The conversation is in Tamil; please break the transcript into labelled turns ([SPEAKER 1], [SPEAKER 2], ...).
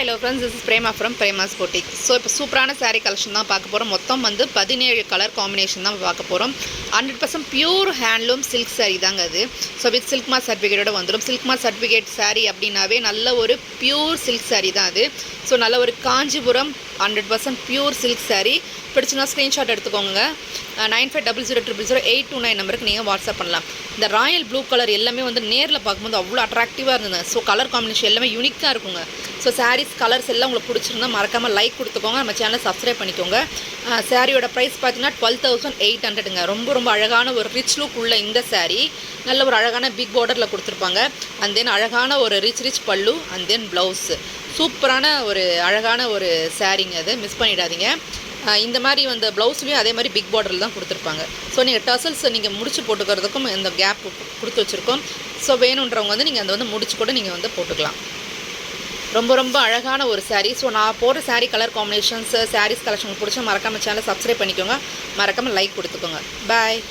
[SPEAKER 1] hello friends, this is Prema from Prema's Boutique. So இப்போ சூப்பரான saree collection தான் பார்க்க போறோம். மொத்தம் வந்து 17 கலர் காம்பினேஷன் தான் பார்க்க போறோம். 100% பியூர் ஹேண்ட்லூம் சில்க் saree தாங்க அது. ஸோ வித் சில்க் மார்க் சர்டிஃபிகேட்டோட வந்துடும். சில்க் மார்க் சர்டிஃபிகேட் saree அப்படின்னாவே நல்ல ஒரு பியூர் சில்க் saree தான் அது. ஸோ நல்ல ஒரு காஞ்சிபுரம் 100% பியூர் சில்க் saree. பிடிச்சுன்னா ஸ்க்ரீன்ஷாட் எடுத்துக்கோங்க. 9500000829 நம்பருக்கு நீங்கள் வாட்ஸ்அப் பண்ணலாம். இந்த ராயல் ப்ளூ கலர் எல்லாமே வந்து நேரில் பார்க்கும்போது அவ்வளோ அட்ராக்டிவாக இருந்தது. ஸோ கலர் காம்பினேஷன் எல்லாமே யூனிக்காக இருக்குங்க. ஸோ சாரீஸ் கலர்ஸ் எல்லாம் உங்களுக்கு பிடிச்சிருந்தா மறக்காமல் லைக் கொடுத்துக்கோங்க. நம்ம சேனலை சப்ஸ்கிரைப் பண்ணிக்கோங்க. சாரியோட ப்ரைஸ் பார்த்தீங்கன்னா 12,800ங்க. ரொம்ப அழகான ஒரு ரிச் லுக் உள்ள இந்த saree நல்ல ஒரு அழகான பிக் பார்டரில் கொடுத்துருப்பாங்க. அண்ட் தென் அழகான ஒரு ரிச் பல்லு அண்ட் தென் ப்ளவுஸு. சூப்பரான ஒரு அழகான ஒரு சாரீங்க அது, மிஸ் பண்ணிடாதீங்க. இந்த மாதிரி வந்து ப்ளவுஸ்லேயும் அதே மாதிரி பிக் பார்டரில் தான் கொடுத்துருப்பாங்க. ஸோ நீங்கள் டசல்ஸ் நீங்கள் முடிச்சு போட்டுக்கிறதுக்கும் இந்த கேப் கொடுத்து வச்சுருக்கோம். ஸோ வேணுன்றவங்க வந்து நீங்கள் அதை வந்து முடிச்சு கூட நீங்கள் வந்து போட்டுக்கலாம். ரொம்ப அழகான ஒரு saree. ஸோ நான் போடுற saree colour combinations sarees collection பிடிச்சா மறக்காமல் சேனலை சப்ஸ்கிரைப் பண்ணிக்கோங்க. மறக்காமல் லைக் கொடுத்துக்கோங்க. பாய்.